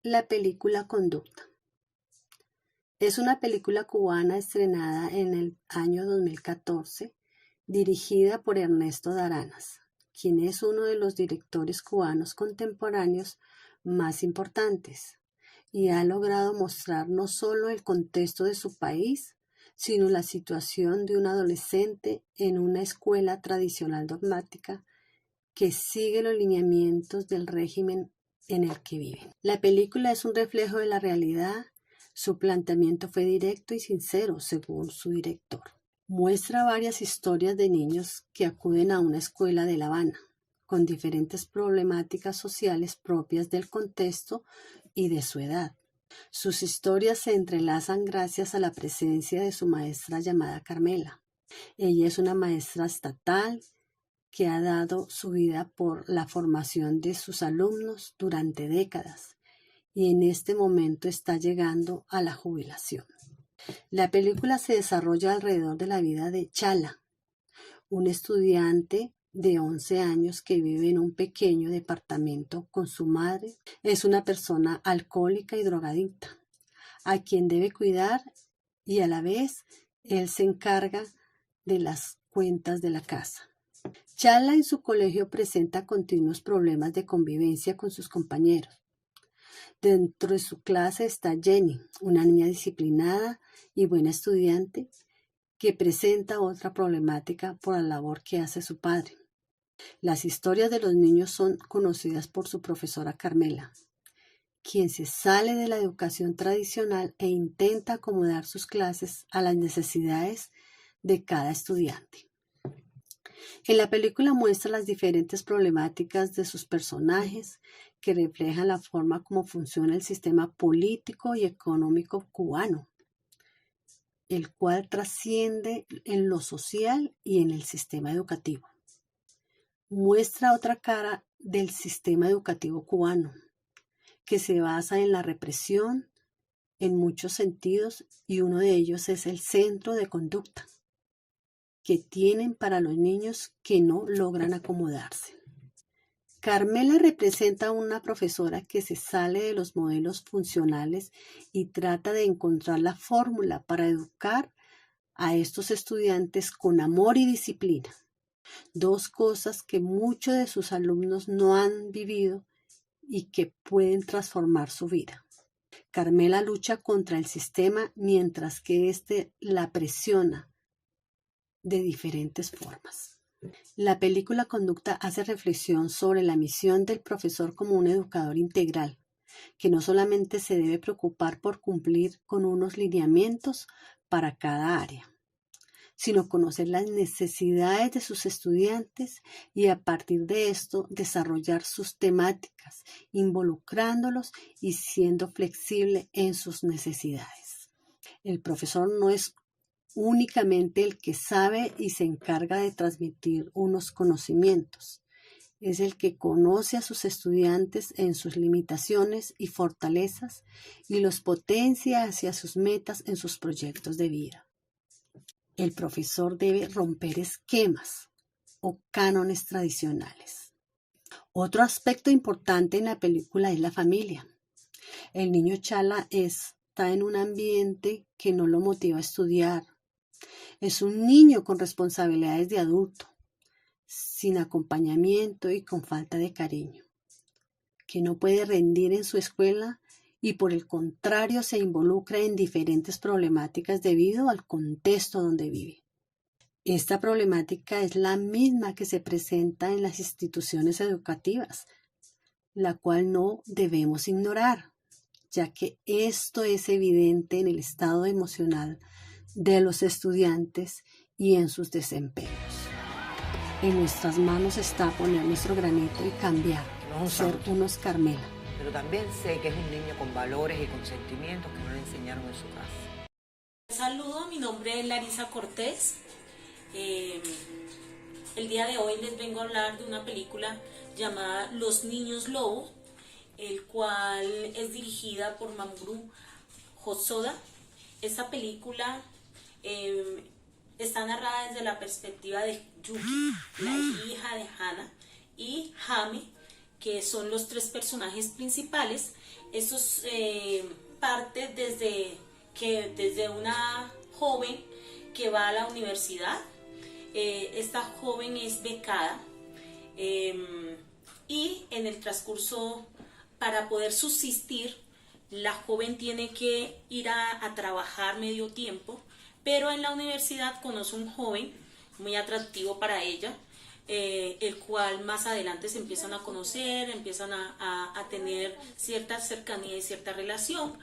La película Conducta. Es una película cubana estrenada en el año 2014, dirigida por Ernesto Daranas, quien es uno de los directores cubanos contemporáneos más importantes y ha logrado mostrar no solo el contexto de su país, sino la situación de un adolescente en una escuela tradicional dogmática que sigue los lineamientos del régimen en el que viven. La película es un reflejo de la realidad. Su planteamiento fue directo y sincero, según su director. Muestra varias historias de niños que acuden a una escuela de La Habana, con diferentes problemáticas sociales propias del contexto y de su edad. Sus historias se entrelazan gracias a la presencia de su maestra llamada Carmela. Ella es una maestra estatal que ha dado su vida por la formación de sus alumnos durante décadas y en este momento está llegando a la jubilación. La película se desarrolla alrededor de la vida de Chala, un estudiante de 11 años que vive en un pequeño departamento con su madre. Es una persona alcohólica y drogadicta, a quien debe cuidar y a la vez él se encarga de las cuentas de la casa. Chala en su colegio presenta continuos problemas de convivencia con sus compañeros. Dentro de su clase está Jenny, una niña disciplinada y buena estudiante que presenta otra problemática por la labor que hace su padre. Las historias de los niños son conocidas por su profesora Carmela, quien se sale de la educación tradicional e intenta acomodar sus clases a las necesidades de cada estudiante. En la película muestra las diferentes problemáticas de sus personajes que reflejan la forma como funciona el sistema político y económico cubano, el cual trasciende en lo social y en el sistema educativo. Muestra otra cara del sistema educativo cubano, que se basa en la represión en muchos sentidos y uno de ellos es el centro de conducta que tienen para los niños que no logran acomodarse. Carmela representa a una profesora que se sale de los modelos funcionales y trata de encontrar la fórmula para educar a estos estudiantes con amor y disciplina, dos cosas que muchos de sus alumnos no han vivido y que pueden transformar su vida. Carmela lucha contra el sistema mientras que éste la presiona de diferentes formas. La película Conducta hace reflexión sobre la misión del profesor como un educador integral, que no solamente se debe preocupar por cumplir con unos lineamientos para cada área, sino conocer las necesidades de sus estudiantes y a partir de esto desarrollar sus temáticas, involucrándolos y siendo flexible en sus necesidades. El profesor no es únicamente el que sabe y se encarga de transmitir unos conocimientos. Es el que conoce a sus estudiantes en sus limitaciones y fortalezas y los potencia hacia sus metas en sus proyectos de vida. El profesor debe romper esquemas o cánones tradicionales. Otro aspecto importante en la película es la familia. El niño Chala está en un ambiente que no lo motiva a estudiar. Es un niño con responsabilidades de adulto, sin acompañamiento y con falta de cariño, que no puede rendir en su escuela y por el contrario se involucra en diferentes problemáticas debido al contexto donde vive. Esta problemática es la misma que se presenta en las instituciones educativas, la cual no debemos ignorar, ya que esto es evidente en el estado emocional de los estudiantes y en sus desempeños. En nuestras manos está poner nuestro granito y cambiar, ser unos Carmela. Pero también sé que es un niño con valores y con sentimientos que no le enseñaron en su casa. Saludo, mi nombre es Larisa Cortés. El día de hoy les vengo a hablar de una película llamada Los Niños Lobo, el cual es dirigida por Mambrú Hosoda. Esta película está narrada desde la perspectiva de Yuki, la hija de Hana, y Jame, que son los tres personajes principales. Estos parte desde una joven que va a la universidad. Esta joven es becada y en el transcurso, para poder subsistir, la joven tiene que ir a trabajar medio tiempo, pero en la universidad conoce un joven muy atractivo para ella, el cual más adelante se empiezan a conocer, empiezan a tener cierta cercanía y cierta relación.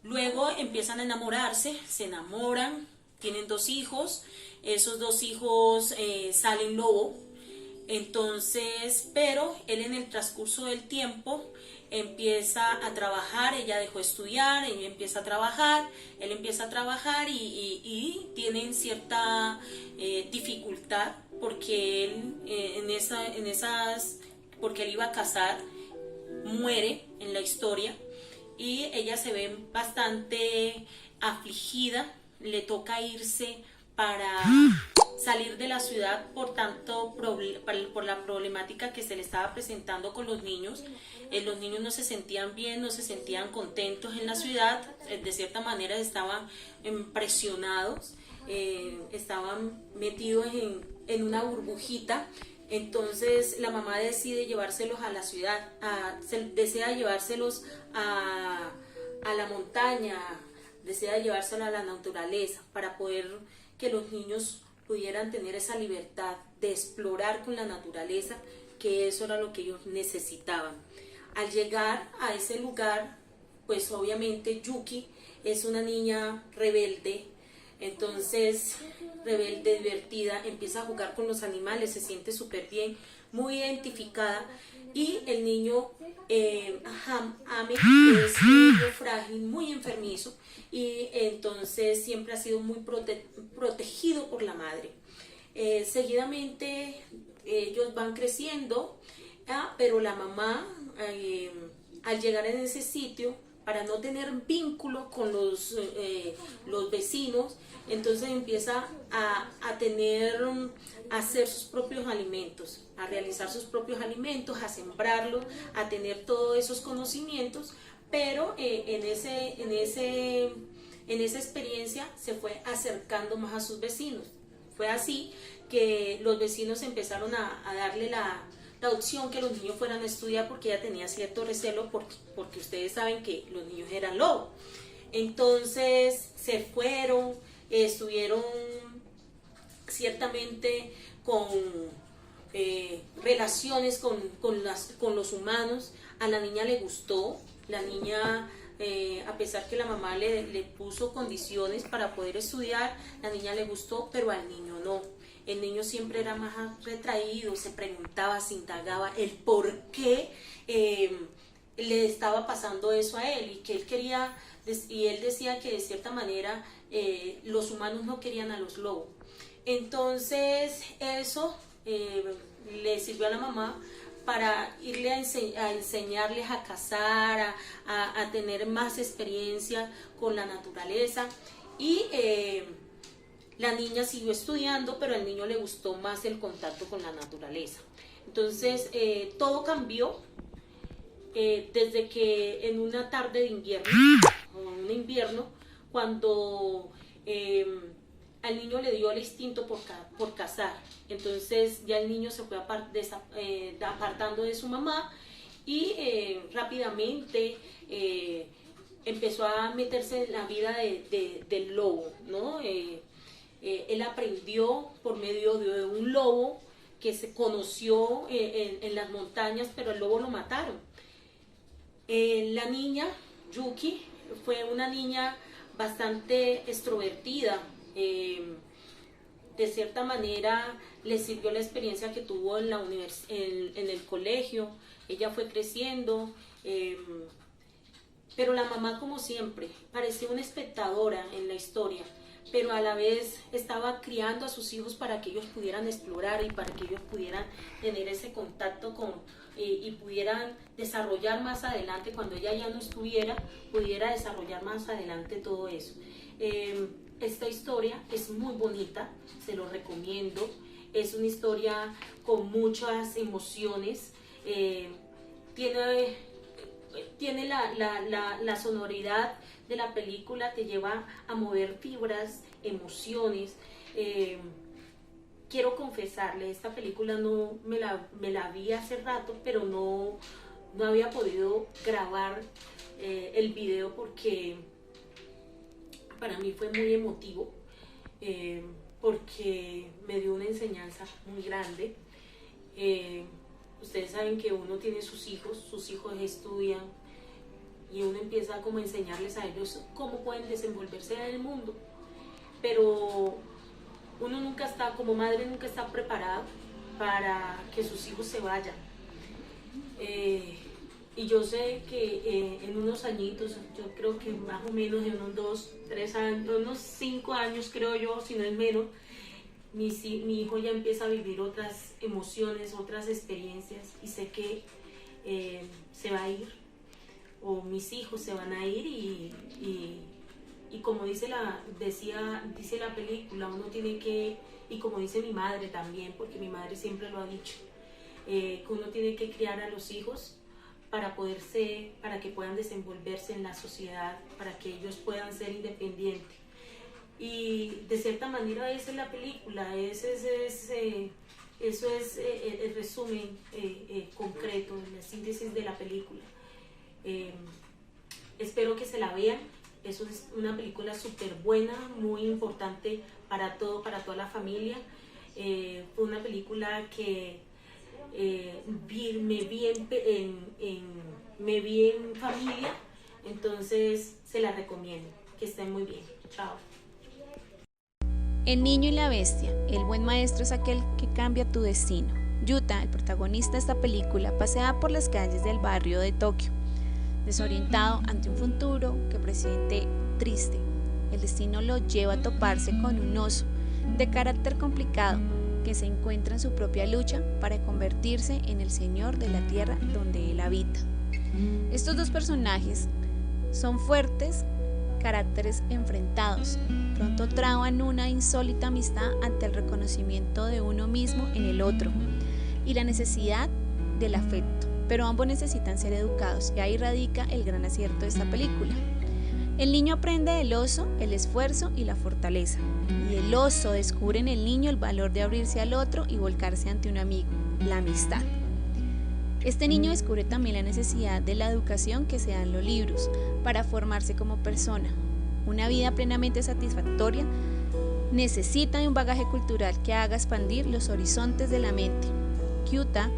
Luego empiezan a enamorarse, se enamoran, tienen 2 hijos, esos 2 hijos salen lobo. Entonces, pero él en el transcurso del tiempo empieza a trabajar, ella dejó de estudiar, ella empieza a trabajar, él empieza a trabajar y tienen cierta dificultad porque él porque él iba a casar, muere en la historia y ella se ve bastante afligida, le toca irse para salir de la ciudad por la problemática que se le estaba presentando con los niños. Los niños no se sentían bien, no se sentían contentos en la ciudad, de cierta manera estaban presionados, estaban metidos en una burbujita. Entonces la mamá decide llevárselos a la ciudad, desea llevárselos a la montaña, desea llevárselos a la naturaleza para poder que los niños pudieran tener esa libertad de explorar con la naturaleza, que eso era lo que ellos necesitaban. Al llegar a ese lugar, pues obviamente Yuki es una niña rebelde, entonces rebelde, divertida, empieza a jugar con los animales, se siente súper bien, muy identificada, y el niño Ame es un niño frágil, muy enfermizo, y entonces siempre ha sido muy protegido por la madre. Seguidamente ellos van creciendo, pero la mamá al llegar en ese sitio, para no tener vínculo con los vecinos, entonces empieza a hacer sus propios alimentos, a realizar sus propios alimentos, a sembrarlos, a tener todos esos conocimientos, pero en esa experiencia se fue acercando más a sus vecinos. Fue así que los vecinos empezaron a darle la opción que los niños fueran a estudiar, porque ella tenía cierto recelo porque ustedes saben que los niños eran lobos. Entonces se fueron, estuvieron ciertamente con relaciones con los humanos. A la niña le gustó, la niña a pesar que la mamá le puso condiciones para poder estudiar, la niña le gustó, pero al niño no. El niño siempre era más retraído, se preguntaba, se indagaba el por qué le estaba pasando eso a él, y que él quería, y él decía que de cierta manera los humanos no querían a los lobos. Entonces eso le sirvió a la mamá para irle a enseñarles a cazar, a tener más experiencia con la naturaleza, y la niña siguió estudiando, pero al niño le gustó más el contacto con la naturaleza. Entonces todo cambió desde que en una tarde de invierno, un invierno, cuando al niño le dio el instinto por cazar. Entonces ya el niño se fue apartando de su mamá y rápidamente empezó a meterse en la vida del lobo, ¿no? Él aprendió por medio de un lobo que se conoció en las montañas, pero el lobo lo mataron. La niña, Yuki, fue una niña bastante extrovertida. De cierta manera le sirvió la experiencia que tuvo en el colegio. Ella fue creciendo, pero la mamá, como siempre, parecía una espectadora en la historia, pero a la vez estaba criando a sus hijos para que ellos pudieran explorar y para que ellos pudieran tener ese contacto y pudieran desarrollar más adelante, cuando ella ya no estuviera, pudiera desarrollar más adelante todo eso. Esta historia es muy bonita, se lo recomiendo. Es una historia con muchas emociones. Tiene la sonoridad de la película, te lleva a mover fibras, emociones. Quiero confesarle, esta película no me la vi hace rato, pero no había podido grabar el video porque para mí fue muy emotivo, porque me dio una enseñanza muy grande. Ustedes saben que uno tiene sus hijos estudian y uno empieza como a enseñarles a ellos cómo pueden desenvolverse en el mundo, pero uno nunca está, como madre nunca está preparado para que sus hijos se vayan. Y yo sé que en unos añitos, yo creo que más o menos en unos 2, 3 años, unos 5 años creo yo, si no es menos, mi hijo ya empieza a vivir otras emociones, otras experiencias, y sé que se va a ir, o mis hijos se van a ir, y como dice la película, uno tiene que, y como dice mi madre también, porque mi madre siempre lo ha dicho, que uno tiene que criar a los hijos para que puedan desenvolverse en la sociedad, para que ellos puedan ser independientes. Y de cierta manera esa es la película, eso es el resumen concreto, la síntesis de la película. Espero que se la vean. Eso es una película súper buena, muy importante para toda la familia. Fue una película que me vi en familia, entonces se la recomiendo. Que estén muy bien. Chao. El niño y la bestia, el buen maestro es aquel que cambia tu destino. Yuta, el protagonista de esta película, pasea por las calles del barrio de Tokio, desorientado ante un futuro que presiente triste. El destino lo lleva a toparse con un oso de carácter complicado que se encuentra en su propia lucha para convertirse en el señor de la tierra donde él habita. Estos dos personajes son fuertes caracteres enfrentados, pronto traban una insólita amistad ante el reconocimiento de uno mismo en el otro y la necesidad del afecto, pero ambos necesitan ser educados, y ahí radica el gran acierto de esta película. El niño aprende del oso el esfuerzo y la fortaleza, y el oso descubre en el niño el valor de abrirse al otro y volcarse ante un amigo, la amistad. Este niño descubre también la necesidad de la educación que se da en los libros para formarse como persona. Una vida plenamente satisfactoria necesita de un bagaje cultural que haga expandir los horizontes de la mente. Kyuta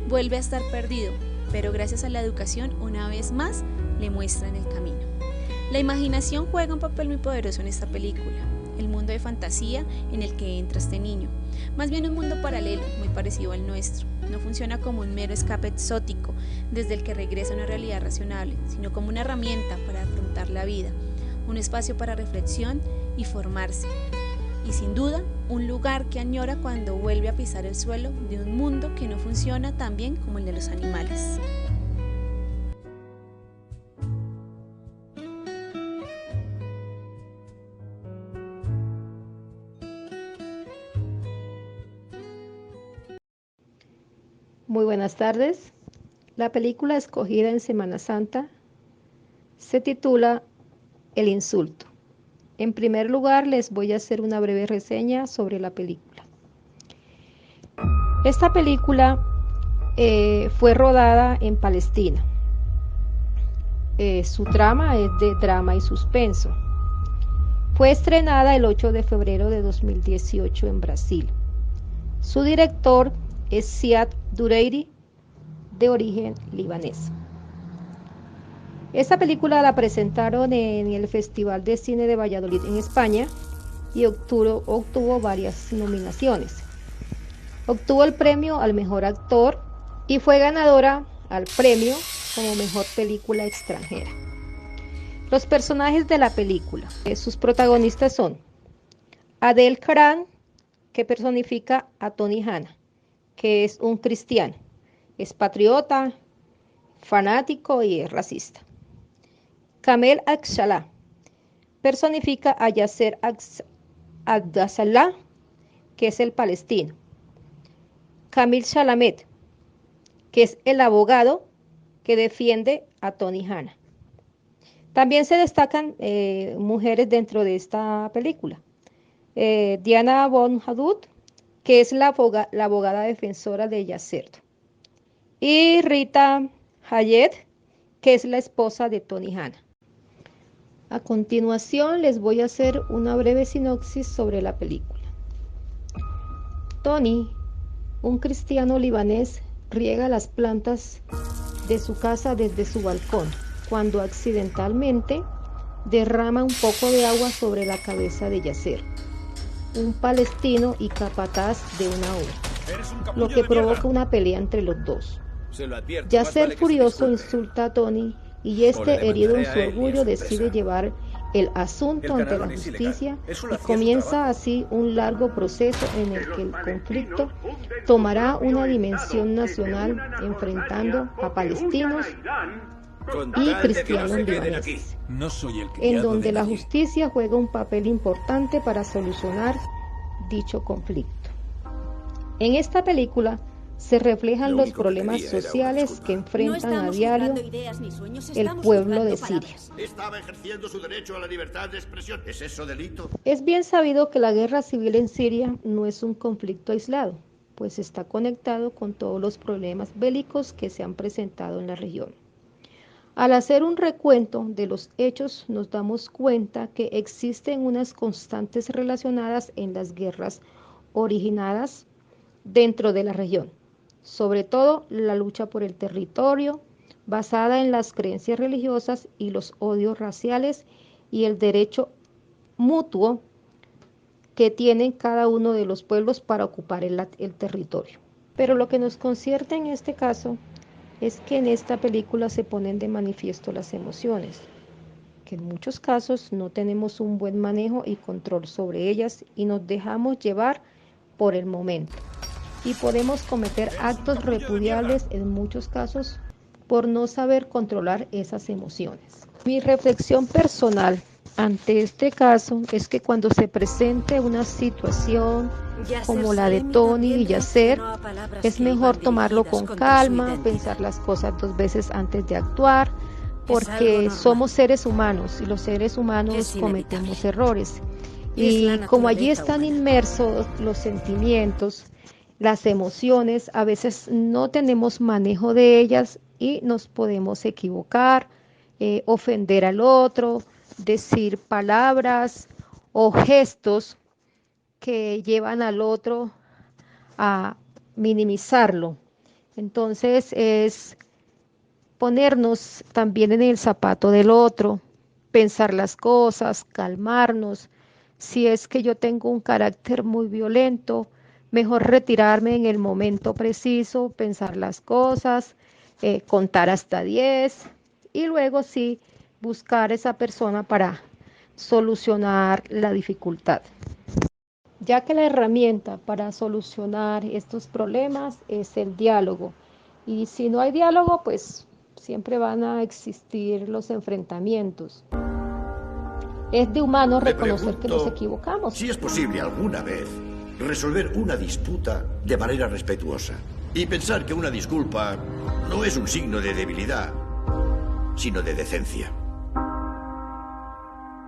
vuelve a estar perdido, pero gracias a la educación una vez más le muestran el camino. La imaginación juega un papel muy poderoso en esta película. El mundo de fantasía en el que entra este niño, más bien un mundo paralelo, muy parecido al nuestro. No funciona como un mero escape exótico desde el que regresa a una realidad razonable, sino como una herramienta para afrontar la vida, un espacio para reflexión y formarse, y sin duda un lugar que añora cuando vuelve a pisar el suelo de un mundo que no funciona tan bien como el de los animales. Muy buenas tardes. La película escogida en Semana Santa se titula El insulto. En primer lugar, les voy a hacer una breve reseña sobre la película. Esta película fue rodada en Palestina. Su trama es de drama y suspenso. Fue estrenada el 8 de febrero de 2018 en Brasil. Su director es Ziad Dureiri, de origen libanés. Esta película la presentaron en el Festival de Cine de Valladolid en España y obtuvo varias nominaciones. Obtuvo el premio al mejor actor y fue ganadora al premio como mejor película extranjera. Los personajes de la película, sus protagonistas son Adel Karan, que personifica a Tony Hanna, que es un cristiano, es patriota, fanático y es racista. Kamel Akshalá personifica a Yasser Abdasallah, que es el palestino, Camille Chalamet, que es el abogado que defiende a Tony Hanna. También se destacan mujeres dentro de esta película. Diana Von Hadud, que es la abogada defensora de Yasser. Y Rita Hayed, que es la esposa de Tony Hanna. A continuación les voy a hacer una breve sinopsis sobre la película. Tony, un cristiano libanés, riega las plantas de su casa desde su balcón, cuando accidentalmente derrama un poco de agua sobre la cabeza de Yasser, un palestino y capataz de una obra, lo que provoca una pelea entre los dos. Yasser, furioso, insulta a Tony y este, herido en su orgullo, decide llevar el asunto ante la justicia y comienza así un largo proceso en el que el conflicto tomará una dimensión nacional, enfrentando a palestinos y cristianos libaneses, en donde la justicia juega un papel importante para solucionar dicho conflicto. En esta película se reflejan los problemas sociales que enfrentan a diario el pueblo de Siria. Estaba ejerciendo su derecho a la libertad de expresión. ¿Es eso delito? Es bien sabido que la guerra civil en Siria no es un conflicto aislado, pues está conectado con todos los problemas bélicos que se han presentado en la región. Al hacer un recuento de los hechos, nos damos cuenta que existen unas constantes relacionadas en las guerras originadas dentro de la región. Sobre todo la lucha por el territorio, basada en las creencias religiosas y los odios raciales y el derecho mutuo que tienen cada uno de los pueblos para ocupar el territorio. Pero lo que nos concierne en este caso es que en esta película se ponen de manifiesto las emociones, que en muchos casos no tenemos un buen manejo y control sobre ellas y nos dejamos llevar por el momento. Y podemos cometer actos repudiables en muchos casos por no saber controlar esas emociones. Mi reflexión personal ante este caso es que cuando se presente una situación como la de Tony y Yasser, es mejor tomarlo con calma, pensar las cosas 2 veces antes de actuar, porque somos seres humanos y los seres humanos cometemos errores. Y como allí están inmersos los sentimientos, las emociones, a veces no tenemos manejo de ellas y nos podemos equivocar, ofender al otro, decir palabras o gestos que llevan al otro a minimizarlo. Entonces es ponernos también en el zapato del otro, pensar las cosas, calmarnos. Si es que yo tengo un carácter muy violento, mejor retirarme en el momento preciso, pensar las cosas, contar hasta 10 y luego sí buscar a esa persona para solucionar la dificultad. Ya que la herramienta para solucionar estos problemas es el diálogo. Y si no hay diálogo, pues siempre van a existir los enfrentamientos. Es de humano reconocer que nos equivocamos. Si es posible alguna vez resolver una disputa de manera respetuosa y pensar que una disculpa no es un signo de debilidad, sino de decencia.